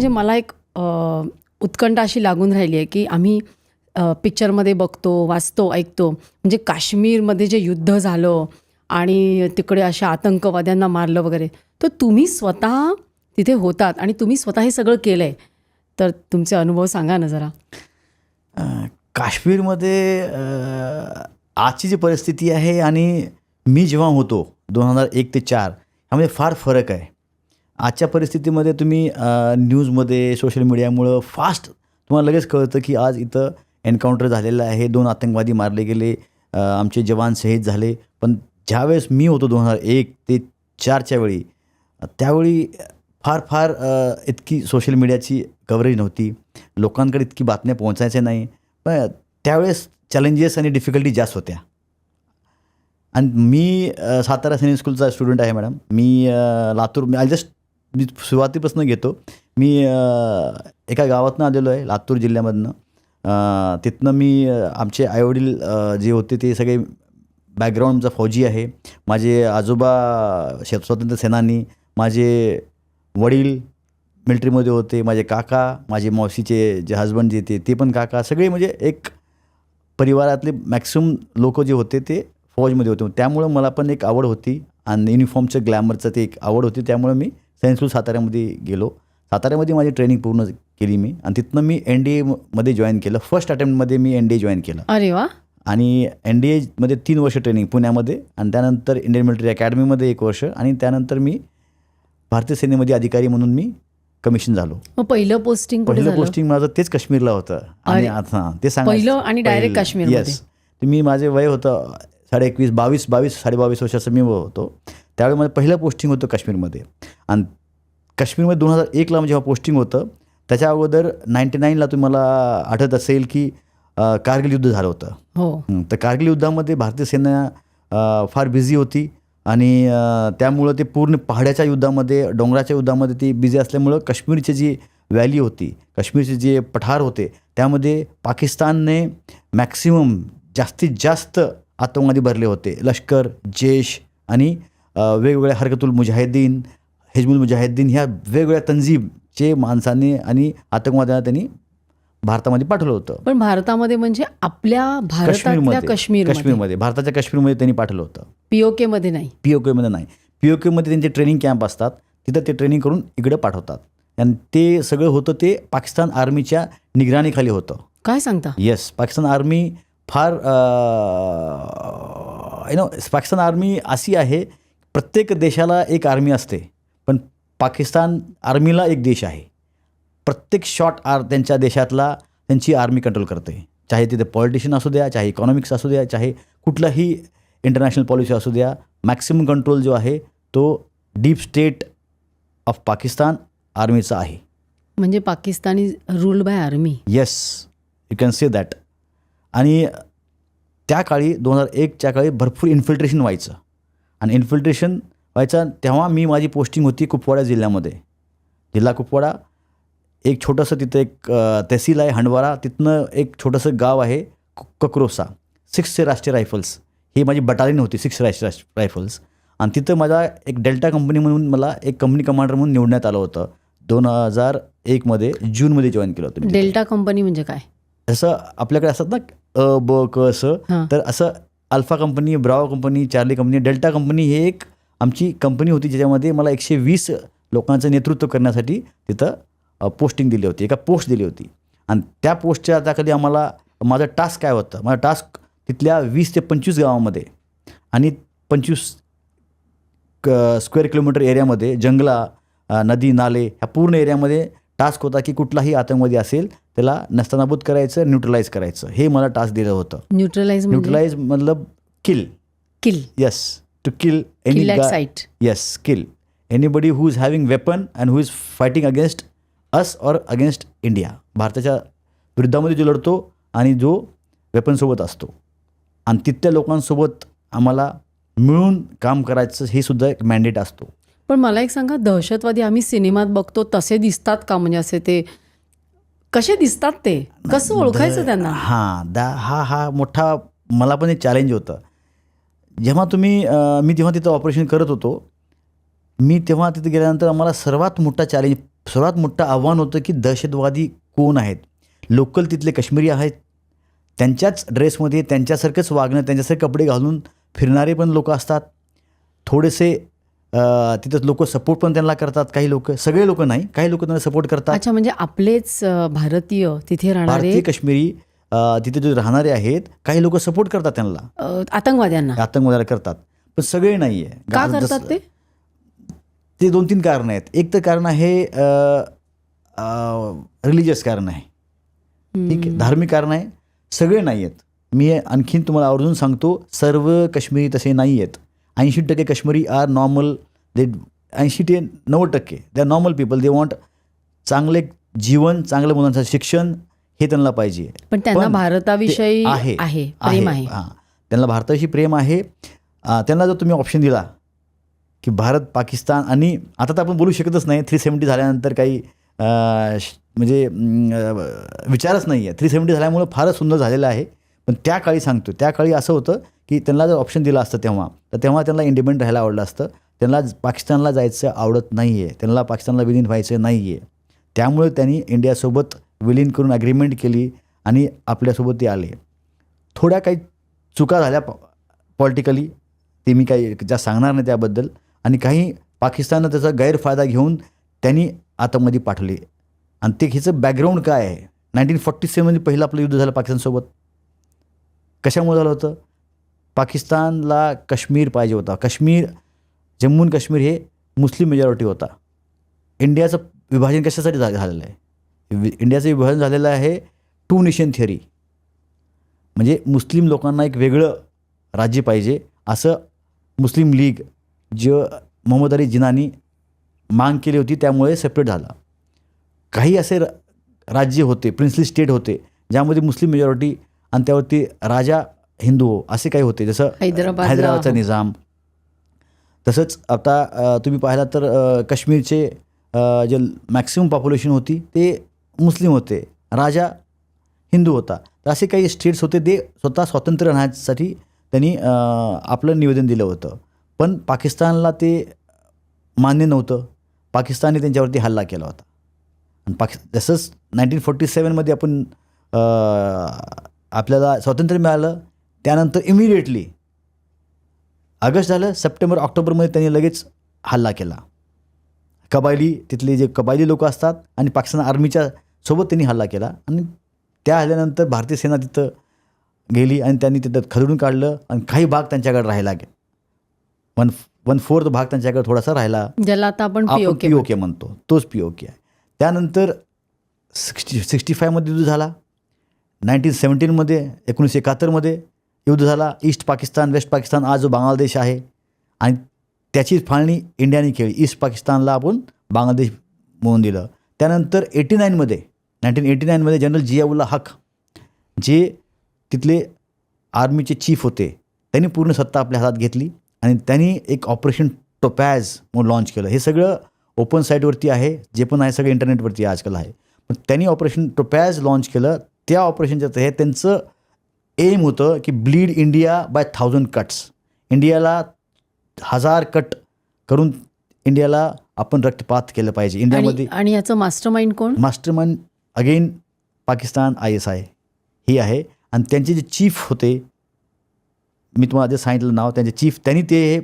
म्हणजे मला एक उत्कंठा अशी लागून राहिली आहे की आम्ही पिक्चरमध्ये बघतो, वाचतो, ऐकतो. म्हणजे काश्मीरमध्ये जे युद्ध झालं आणि तिकडे अशा आतंकवाद्यांना मारलं वगैरे, तर तुम्ही स्वतः तिथे होतात आणि तुम्ही स्वतः हे सगळं केलं आहे. तर तुमचे अनुभव सांगा ना जरा. काश्मीरमध्ये आजची जी परिस्थिती आहे आणि मी जेव्हा होतो 2001 ते 4 ह्यामध्ये फार फरक आहे. आजच्या परिस्थितीमध्ये तुम्ही न्यूजमध्ये सोशल मीडियामुळं फास्ट तुम्हाला लगेच कळतं की आज इथं एन्काउंटर झालेलं आहे, 2 आतंकवादी मारले गेले, आमचे जवान शहीद झाले. पण ज्यावेळेस मी होतो 2001 ते 4च्या वेळी, त्यावेळी फार फार इतकी सोशल मीडियाची कव्हरेज नव्हती, लोकांकडे इतकी बातम्या पोहोचायच्या नाही. पण त्यावेळेस चॅलेंजेस आणि डिफिकल्टी जास्त होत्या. आणि मी सातारा सैनिक स्कूलचा स्टुडंट आहे मॅडम. मी लातूर मी सुरुवातीपासून घेतो. मी एका गावातनं आलेलो आहे, लातूर जिल्ह्यामधनं. तिथनं मी आमचे आईवडील जे होते ते सगळे बॅकग्राऊंड आमचा फौजी आहे. माझे आजोबा स्वातंत्र्य सेनानी, माझे वडील मिलिटरीमध्ये होते, माझे काका, माझे मावशीचे जे हजबंड जे ते पण काका, सगळे म्हणजे एक परिवारातले मॅक्सिमम लोक जे होते ते फौजमध्ये होते. त्यामुळं मला पण एक आवड होती आणि युनिफॉर्मचं ग्लॅमरचं ते एक आवड होती. त्यामुळं मी सायन्स स्कूल साताऱ्यामध्ये गेलो. साताऱ्यामध्ये माझी ट्रेनिंग पूर्ण केली मी आणि तिथनं मी NDAमध्ये जॉईन केलं. फर्स्ट अटेम्प्टमध्ये मी NDA जॉईन केलं. अरे वा. आणि NDAमध्ये 3 वर्ष ट्रेनिंग पुण्यामध्ये आणि त्यानंतर इंडियन मिलिटरी अकॅडमीमध्ये 1 वर्ष आणि त्यानंतर मी भारतीय सेनेमध्ये अधिकारी म्हणून मी कमिशन झालो. मग पहिलं पोस्टिंग माझं तेच काश्मीरला होतं. आणि आता ते पहिलं आणि डायरेक्ट काश्मीर. येस. मी माझे वय होतं 21, 22 वर्षाचं मी होतो. त्यावेळी माझं पहिलं पोस्टिंग होतं काश्मीरमध्ये. आणि काश्मीरमध्ये 2001ला जेव्हा पोस्टिंग होतं, त्याच्या अगोदर 99ला तुम्हाला आठवत असेल की कारगिल युद्ध झालं होतं. हो. तर कारगिल युद्धामध्ये भारतीय सेना फार बिझी होती आणि त्यामुळं ते पूर्ण पहाड्याच्या युद्धामध्ये, डोंगराच्या युद्धामध्ये ती बिझी असल्यामुळं काश्मीरची जी व्हॅली होती, काश्मीरचे जे पठार होते, त्यामध्ये पाकिस्तानने मॅक्सिमम जास्तीत जास्त आतंकवादी भरले होते. लष्कर, जैश आणि वेगवेगळ्या हरकतुल मुजाहिदीन, हिजबुल मुजाहिदीन ह्या वेगवेगळ्या तंजीमचे माणसांनी आणि आतंकवाद्यांना त्यांनी भारतामध्ये पाठवलं होतं. पण भारतामध्ये म्हणजे आपल्या भारतातल्या काश्मीरमध्ये भारताच्या काश्मीरमध्ये त्यांनी पाठवलं होतं. POK मध्ये नाही. POK मध्ये नाही. POK मध्ये त्यांचे ट्रेनिंग कॅम्प असतात, तिथं ते ट्रेनिंग करून इकडे पाठवतात. आणि ते सगळं होतं ते पाकिस्तान आर्मीच्या निगराणीखाली होतं. काय सांगता? येस. पाकिस्तान आर्मी फार पाकिस्तान आर्मी अशी आहे, प्रत्येक देशाला एक आर्मी असते, पण पाकिस्तान आर्मीला एक देश आहे. प्रत्येक शॉट त्यांच्या देशातला त्यांची आर्मी कंट्रोल करते. चाहे तिथे पॉलिटिशियन असू द्या, चाहे इकॉनॉमिक्स असू द्या, चाहे कुठलाही इंटरनॅशनल पॉलिसी असू द्या, मॅक्सिमम कंट्रोल जो आहे तो डीप स्टेट ऑफ पाकिस्तान आर्मीचा आहे. म्हणजे Pakistani rule by army. Yes, you can say that. आणि त्या काळी 2001च्या काळी भरपूर इन्फिल्ट्रेशन व्हायचं. आणि इन्फिल्ट्रेशन व्हायचं तेव्हा माझी पोस्टिंग होती कुपवाडा जिल्ह्यामध्ये. जिल्हा कुपवाडा, एक छोटंसं तिथं एक तहसील आहे हंडवारा, तिथनं एक छोटंसं गाव आहे कक्रोसा. 6th राष्ट्रीय रायफल्स ही माझी बटालियन होती, 6th राष्ट्रीय रायफल्स. आणि तिथं माझा एक डेल्टा कंपनी म्हणून मला एक कंपनी कमांडर म्हणून निवडण्यात आलं होतं. 2001मध्ये जूनमध्ये जॉईन केलं होतं. डेल्टा कंपनी म्हणजे काय? जसं आपल्याकडे असतात ना ब क स, तर असं alpha company, bravo company, charlie company, delta company ही एक आमची कंपनी होती, ज्याच्यामध्ये मला 120 लोकांचं नेतृत्व करण्यासाठी तिथं पोस्टिंग दिली होती, एका पोस्ट दिली होती. आणि त्या पोस्टच्या त्याखाली आम्हाला माझं टास्क काय होतं, माझं टास्क तिथल्या 20 ते 25 गावामध्ये आणि 25 स्क्वेअर किलोमीटर एरियामध्ये, जंगला, नदी, नाले ह्या पूर्ण एरियामध्ये टास्क होता की कुठलाही आतंकवादी असेल त्याला नस्तनाबूत करायचं, न्यूट्रलाइज करायचं. हे मला टास्क दिलं होतं. न्यूट्रलाइज मतलब kill. Yes, to kill any guy. Yes, kill anybody who is having weapon and who is fighting against us और अगेन्स्ट इंडिया. भारताच्या विरुद्धामध्ये जो लढतो आणि जो वेपनसोबत असतो. आणि तिथल्या लोकांसोबत आम्हाला मिळून काम करायचं हे सुद्धा एक मॅन्डेट असतो. पण मला एक सांगा, दहशतवादी आम्ही सिनेमात बघतो तसे दिसतात का? म्हणजे असे ते कसे दिसतात, ते कसं ओळखायचं त्यांना? हा मोठा मला पण एक चॅलेंज होतं. जेव्हा मी जेव्हा तिथं ऑपरेशन करत होतो, मी तेव्हा तिथे गेल्यानंतर आम्हाला सर्वात मोठा चॅलेंज सर्वात मोठं आव्हान होतं की दहशतवादी कोण आहेत. लोकल तिथले काश्मीरी आहेत, त्यांच्याच ड्रेसमध्ये त्यांच्यासारखंच वागणं, त्यांच्यासारखे कपडे घालून फिरणारे पण लोक असतात. थोडेसे तिथं लोक सपोर्ट पण त्यांना करतात. काही लोक, सगळे लोक नाही, काही लोक त्यांना सपोर्ट करतात. अच्छा, म्हणजे आपलेच भारतीय तिथे राहणारे भारतीय काश्मीरी तिथे जे राहणारे आहेत, काही लोक सपोर्ट करतात त्यांना, आतंकवाद्यांना करतात, पण सगळे नाही आहे. का करतात ते? ते 2-3 कारण आहेत. एक तर कारण आहे रिलिजियस कारण आहे, ठीक आहे, धार्मिक कारण आहे. सगळे नाही आहेत. मी आणखीन तुम्हाला आवर्जून सांगतो, सर्व काश्मीरी तसे नाही आहेत. 80% Kashmiri are normal. They 80-90% they are normal people. They want चांगले जीवन, चांगल्या मुलांचं शिक्षण हे त्यांना पाहिजे. पण त्यांना भारताविषयी आहे प्रेम आहे. हां, त्यांना भारताविषयी प्रेम आहे. त्यांना जर तुम्ही ऑप्शन दिला की भारत, पाकिस्तान, आणि आता तर आपण बोलू शकतच नाही, 370 झाल्यानंतर काही म्हणजे विचारच नाही आहे. 370 झाल्यामुळं फारच सुंदर झालेलं आहे. पण त्या काळी सांगतो, त्या काळी असं होतं की त्यांना जर ऑप्शन दिलं असतं तेव्हा त्यांना इंडिपेंडंट राहायला आवडलं असतं. त्यांना पाकिस्तानला जायचं आवडत नाही आहे, त्यांना पाकिस्तानला विलीन व्हायचं नाही आहे. त्यामुळे त्यांनी इंडियासोबत विलीन करून ॲग्रीमेंट केली आणि आपल्यासोबत ते आले. थोड्या काही चुका झाल्या पॉलिटिकली, ते मी काही जास्त सांगणार नाही त्याबद्दल. आणि काही पाकिस्ताननं त्याचा गैरफायदा घेऊन त्यांनी आतमध्ये पाठवले. आणि ते ह्याचं बॅकग्राऊंड काय आहे? 1947 मध्ये पहिलं आपलं युद्ध झालं पाकिस्तानसोबत. कशामुळे झालं होतं? पाकिस्तानला काश्मीर पाहिजे होता. जम्मू आणि काश्मीर हे मुस्लिम मेजॉरिटी होता. इंडियाचं विभाजन कशासाठी झालेलं आहे? इंडियाचं विभाजन झालेलं आहे 2 नेशन थिअरी, म्हणजे मुस्लिम लोकांना एक वेगळं राज्य पाहिजे असं मुस्लिम लीग, जो मोहम्मद अली जिनानी मांग केली होती, त्यामुळे सेपरेट झाला. काही असे राज्य होते, प्रिन्सली स्टेट होते, ज्यामध्ये मुस्लिम मेजॉरिटी आणि त्यावरती राजा हिंदू असे काही होते, जसं हैदराबादचा निजाम. तसंच आता तुम्ही पाहिला तर काश्मीरचे जे मॅक्सिमम पॉप्युलेशन होती ते मुस्लिम होते, राजा हिंदू होता. तर असे काही स्टेट्स होते, ते स्वतः स्वातंत्र्य राहण्यासाठी त्यांनी आपलं निवेदन दिलं होतं. पण पाकिस्तानला ते मान्य नव्हतं. पाकिस्तानने त्यांच्यावरती हल्ला केला होता. आणि जसंच 1947 मध्ये आपण आपल्याला स्वातंत्र्य मिळालं, त्यानंतर इमिडिएटली ऑगस्ट झालं, सप्टेंबर ऑक्टोबरमध्ये त्यांनी लगेच हल्ला केला. तिथले जे कबायली लोक असतात आणि पाकिस्तान आर्मीच्या सोबत त्यांनी हल्ला केला. आणि त्या हल्ल्यानंतर भारतीय सेना तिथं गेली आणि त्यांनी तिथं खदडून काढलं. आणि काही भाग त्यांच्याकडे राहायला गेला. 1/4 भाग त्यांच्याकडे थोडासा राहिला, ज्याला आता आपण POK म्हणतो, तोच POK आहे. त्यानंतर 65 मध्ये युद्ध झाला. 1917 मध्ये 1971 मध्ये युद्ध झाला. ईस्ट पाकिस्तान, वेस्ट पाकिस्तान, आज जो बांगलादेश आहे, आणि त्याची फाळणी इंडियाने केली. ईस्ट पाकिस्तानला आपण बांगलादेश म्हणून दिलं. त्यानंतर 1989 मध्ये जनरल जियाउल्ला हक, जे तिथले आर्मीचे चीफ होते, त्यांनी पूर्ण सत्ता आपल्या हातात घेतली आणि त्यांनी एक ऑपरेशन टोपॅज म्हणून लॉन्च केलं. हे सगळं ओपन साईटवरती आहे, जे पण आहे सगळं इंटरनेटवरती आजकाल आहे. पण त्यांनी ऑपरेशन टोपॅज लॉन्च केलं. त्या ऑपरेशनच्या तहत त्यांचं एम होतं की ब्लीड इंडिया बाय 1000 कट्स. इंडियाला 1000 कट करून इंडियाला आपण रक्तपात केलं पाहिजे इंडियामध्ये. आणि याचं मास्टरमाइंड कोण? मास्टरमाइंड अगेन पाकिस्तान, ISI ही आहे. आणि त्यांचे जे चीफ होते, मी तुम्हाला आधी सांगितलं नाव, त्यांचे चीफ, त्यांनी ते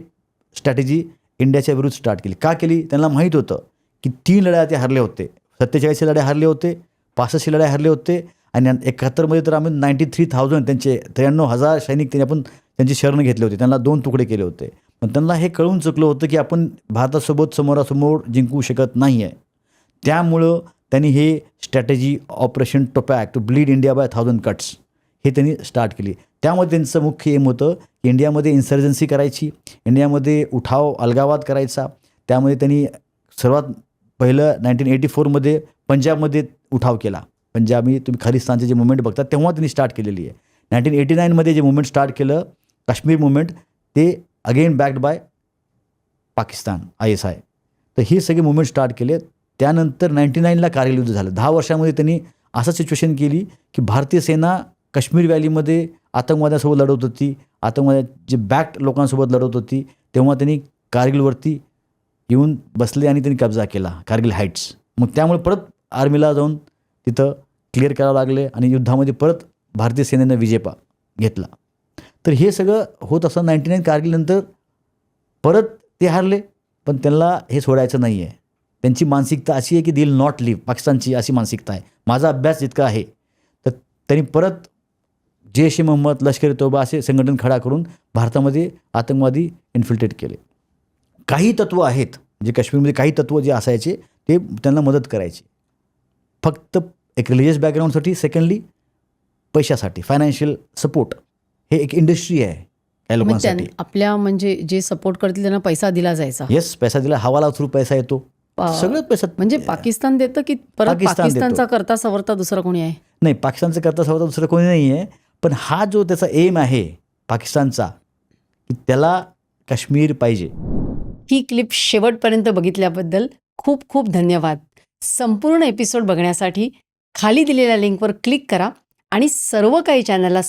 स्ट्रॅटेजी इंडियाच्या विरुद्ध स्टार्ट केली. का केली? त्यांना माहीत होतं की 3 लढ्या ते हरले होते. 47 लढ्या हरले होते, 65 लढ्या हरले होते, आणि 71 मध्ये तर आम्ही 93,000 त्यांचे 93,000 सैनिक त्यांची शरण घेतले होते. त्यांना 2 तुकडे केले होते. पण त्यांना हे कळून चुकलं होतं की आपण भारतासोबत समोरासमोर जिंकू शकत नाही आहे. त्यामुळं त्यांनी हे strategy operation Topac to bleed India by 1000 cuts हे त्यांनी स्टार्ट केली. त्यामध्ये त्यांचं मुख्य एम होतं की इंडियामध्ये इन्सर्जन्सी करायची, इंडियामध्ये उठाव अलगावात करायचा. त्यामध्ये त्यांनी सर्वात पहिलं 1984 मध्ये पंजाबमध्ये उठाव केला. पंजाबी तुम्ही खालिस्तानचे जे मुवमेंट बघता तेव्हा त्यांनी स्टार्ट केलेली आहे. 1989 मध्ये जे मुवमेंट स्टार्ट केलं, काश्मीर मुवमेंट, ते again backed by Pakistan, ISI. तर हे सगळे मुवमेंट स्टार्ट केले. त्यानंतर 99ला कारगिल युद्ध झालं. 10 वर्षामध्ये त्यांनी असं सिच्युएशन केली की भारतीय सेना काश्मीर व्हॅलीमध्ये आतंकवाद्यासोबत लढत होती, जे बॅक्ड लोकांसोबत लढत होती. तेव्हा त्यांनी कारगिलवरती येऊन बसले आणि त्यांनी कब्जा केला, कारगिल हाईट्स. मग त्यामुळे परत आर्मीला जाऊन तिथं क्लिअर करावं लागले आणि युद्धामध्ये परत भारतीय सेनेनं विजय घेतला. तर हे सगळं होत असं 99 कारगिलनंतर परत ते हारले, पण त्यांना हे सोडायचं नाही आहे. त्यांची मानसिकता अशी आहे की दिल नॉट लिव्ह, पाकिस्तानची अशी मानसिकता आहे. माझा अभ्यास जितका आहे तर त्यांनी परत जैश ए मोहम्मद, लष्कर ए तोबा असे संघटन खडा करून भारतामध्ये आतंकवादी इन्फिल्ट्रेट केले. काही तत्त्व आहेत जे काश्मीरमध्ये काही तत्त्व जे असायचे ते त्यांना मदत करायचे, फक्त एक रिलिजियस बॅकग्राऊंडसाठी, सेकंडली पैशासाठी, फायनान्शियल सपोर्ट. हे एक इंडस्ट्री आहे काही लोकांसाठी. आपल्या म्हणजे जे सपोर्ट करतील त्यांना पैसा दिला जायचा. येस, पैसा दिला, हवाला थ्रू पैसा येतो, सगळं पैसा. म्हणजे पाकिस्तान देतं की परत पाकिस्तानचा करता सवरता दुसरा कोणी आहे? नाही, पाकिस्तानचं करता सवरता दुसरं कोणी नाही आहे. पण हा जो त्याचा एम आहे पाकिस्तानचा, की त्याला काश्मीर पाहिजे. ही क्लिप शेवटपर्यंत बघितल्याबद्दल खूप खूप धन्यवाद. संपूर्ण एपिसोड बघण्यासाठी खाली दिलेल्या लिंकवर क्लिक करा आणि सर्व काही चॅनलला